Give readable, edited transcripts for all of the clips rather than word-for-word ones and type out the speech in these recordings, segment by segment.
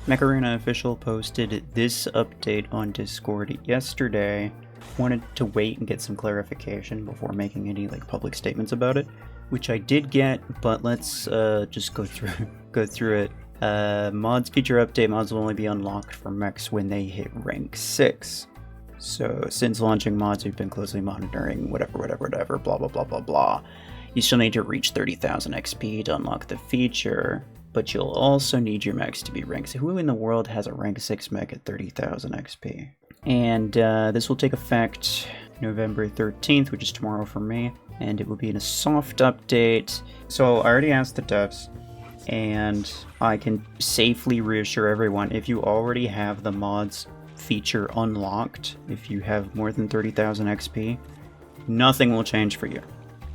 Mecharena official posted this update on Discord yesterday. Wanted to wait and get some clarification before making any public statements about it, which I did get, but let's just go through it. Mods feature update. Mods will only be unlocked for mechs when they hit rank 6. So since launching mods, we've been closely monitoring whatever, blah blah blah blah blah. You still need to reach 30,000 XP to unlock the feature, but you'll also need your mechs to be rank 6. Who in the world has a rank 6 mech at 30,000 XP? And this will take effect November 13th, which is tomorrow for me, and it will be in a soft update. So I already asked the devs, and I can safely reassure everyone, if you already have the mods feature unlocked, if you have more than 30,000 XP, nothing will change for you.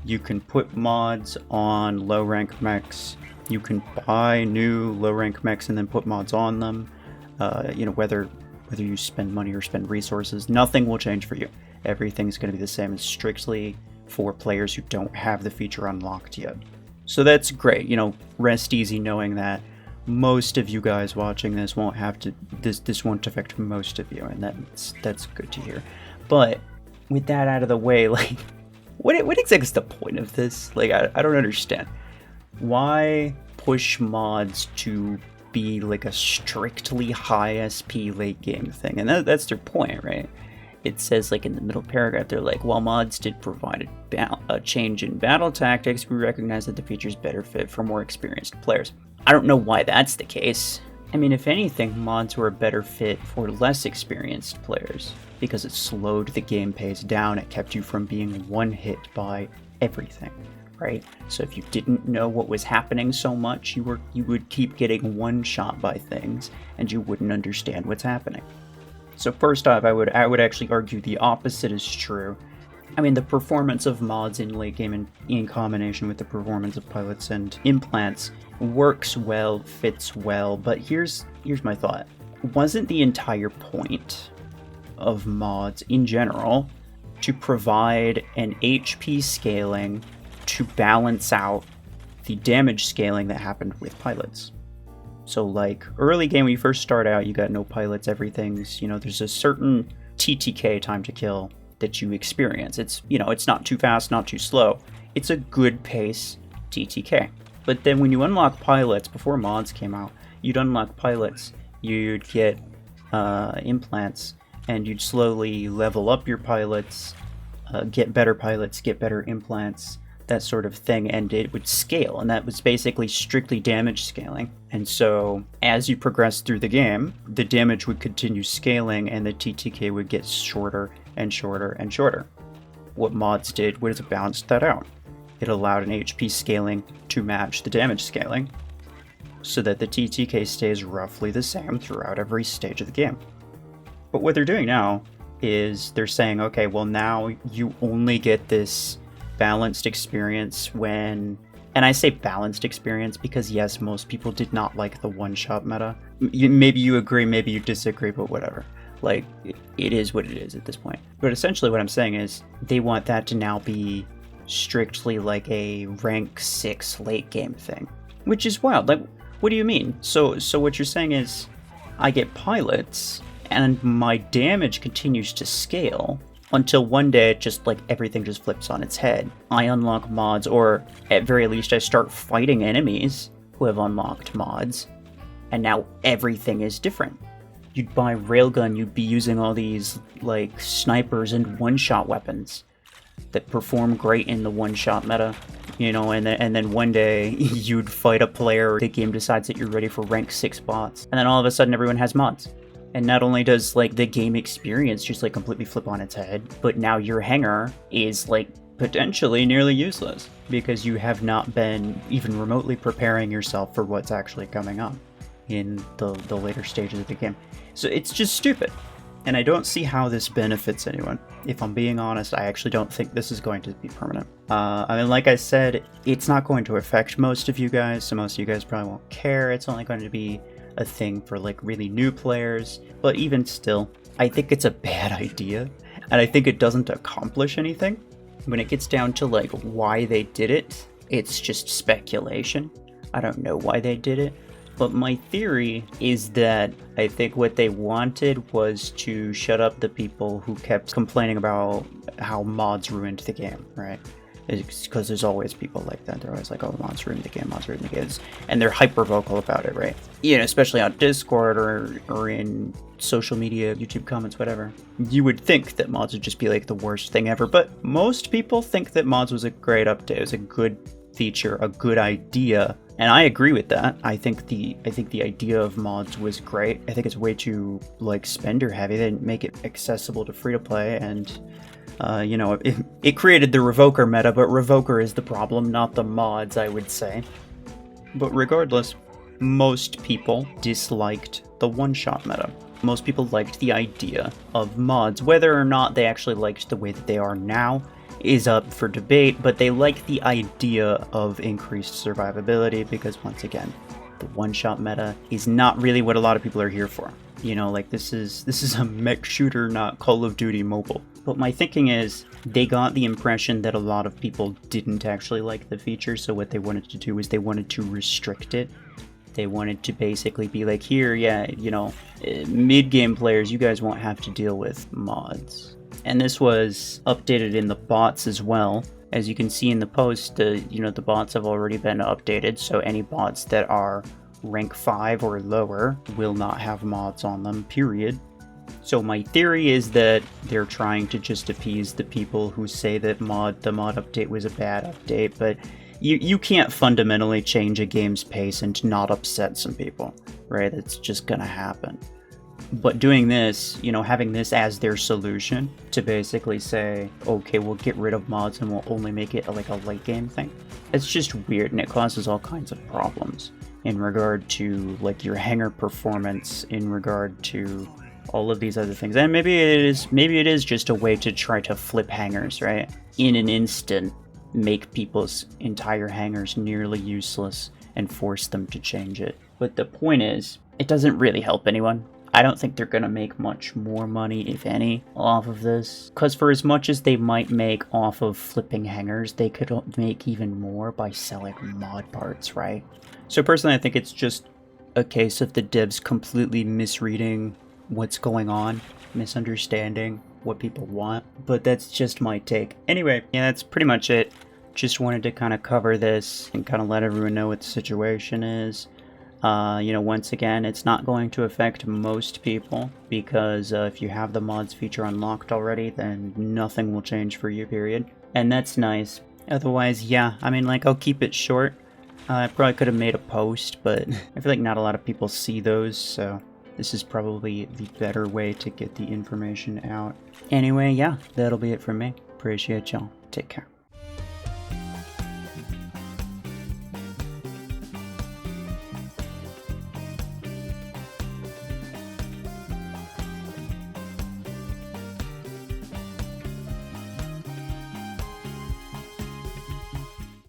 You can put mods on low rank mechs. You can buy new low rank mechs and then put mods on them. Whether you spend money or spend resources, nothing will change for you. Everything's going to be the same. It's strictly for players who don't have the feature unlocked yet. So that's great. Rest easy knowing that most of you guys watching this won't have to. This won't affect most of you, and that's good to hear. But with that out of the way, what exactly is the point of this? I don't understand. Why push mods to be a strictly high SP late game thing? And that's their point, right? It says in the middle paragraph, they're while mods did provide a change in battle tactics, we recognize that the features better fit for more experienced players. I don't know why that's the case. I mean, if anything, mods were a better fit for less experienced players, because it slowed the game pace down. It kept you from being one hit by everything, right? So if you didn't know what was happening so much, you would keep getting one shot by things, and you wouldn't understand what's happening. So first off, I would actually argue the opposite is true. I mean, the performance of mods in late game in combination with the performance of pilots and implants works well, fits well, but here's my thought. Wasn't the entire point of mods in general to provide an HP scaling to balance out the damage scaling that happened with pilots? So early game when you first start out, you got no pilots, everything's, there's a certain TTK, time to kill, that you experience. It's not too fast, not too slow. It's a good pace TTK. But then when you unlock pilots, before mods came out, you'd unlock pilots, you'd get implants, and you'd slowly level up your pilots, get better implants, that sort of thing, and it would scale, and that was basically strictly damage scaling. And so as you progress through the game, the damage would continue scaling and the TTK would get shorter and shorter and shorter. What mods did was it balanced that out. It allowed an HP scaling to match the damage scaling, so that the TTK stays roughly the same throughout every stage of the game. But what they're doing now is they're saying, okay, well now you only get this balanced experience when, and I say balanced experience because yes, most people did not like the one-shot meta. Maybe you agree, maybe you disagree, but whatever. It is what it is at this point. But essentially what I'm saying is they want that to now be strictly a rank 6 late game thing, which is wild. What do you mean? So what you're saying is I get pilots and my damage continues to scale until one day it just everything just flips on its head. I unlock mods, or at very least I start fighting enemies who have unlocked mods, and now everything is different. You'd buy railgun, you'd be using all these snipers and one-shot weapons that perform great in the one-shot meta, and then one day you'd fight a player, the game decides that you're ready for rank 6 bots, and then all of a sudden everyone has mods. And not only does the game experience just completely flip on its head, but now your hanger is potentially nearly useless because you have not been even remotely preparing yourself for what's actually coming up in the later stages of the game. So it's just stupid. And I don't see how this benefits anyone. If I'm being honest, I actually don't think this is going to be permanent. Like I said, it's not going to affect most of you guys, so most of you guys probably won't care. It's only going to be a thing for really new players, but even still, I think it's a bad idea, and I think it doesn't accomplish anything. When it gets down to why they did it, it's just speculation. I don't know why they did it, But my theory is that I think what they wanted was to shut up the people who kept complaining about how mods ruined the game, right? Because there's always people like that. They're always like, oh, mods ruined the game, mods ruined the game. And they're hyper vocal about it, right? You know, especially on Discord or in social media, YouTube comments, whatever. You would think that mods would just be like the worst thing ever, but most people think that mods was a great update. It was a good feature, a good idea. And I agree with that. I think the idea of mods was great. I think it's way too like spender heavy. They didn't make it accessible to free to play, and you know, it created the Revoker meta, but Revoker is the problem, not the mods, I would say. But regardless, most people disliked the one-shot meta. Most people liked the idea of mods. Whether or not they actually liked the way that they are now is up for debate, but they like the idea of increased survivability because, once again, the one-shot meta is not really what a lot of people are here for. You know, like this is a mech shooter, not Call of Duty mobile. But my thinking is they got the impression that a lot of people didn't actually like the feature, so what they wanted to do is they wanted to restrict it. They wanted to basically be like, here, yeah, you know, mid-game players, you guys won't have to deal with mods. And this was updated in the bots as well. As you can see in the post, you know, the bots have already been updated, so any bots that are rank 5 or lower will not have mods on them, period. So my theory is that they're trying to just appease the people who say that the mod update was a bad update, but you can't fundamentally change a game's pace and not upset some people, right? It's just gonna happen. But doing this, you know, having this as their solution to basically say, okay, we'll get rid of mods and we'll only make it like a late game thing, it's just weird, and it causes all kinds of problems in regard to like your hanger performance, in regard to all of these other things. And maybe it is just a way to try to flip hangers, right? In an instant, make people's entire hangers nearly useless and force them to change it. But the point is, it doesn't really help anyone. I don't think they're gonna make much more money, if any, off of this. Because for as much as they might make off of flipping hangers, they could make even more by selling mod parts, right? So personally, I think it's just a case of the devs completely misreading what's going on, misunderstanding what people want, but that's just my take. Anyway, yeah, that's pretty much it. Just wanted to kind of cover this and kind of let everyone know what the situation is. You know, once again, it's not going to affect most people because if you have the mods feature unlocked already, then nothing will change for you, period. And that's nice. Otherwise, yeah, I mean, like, I'll keep it short. I probably could have made a post, but I feel like not a lot of people see those, so this is probably the better way to get the information out. Anyway, yeah, that'll be it from me. Appreciate y'all. Take care.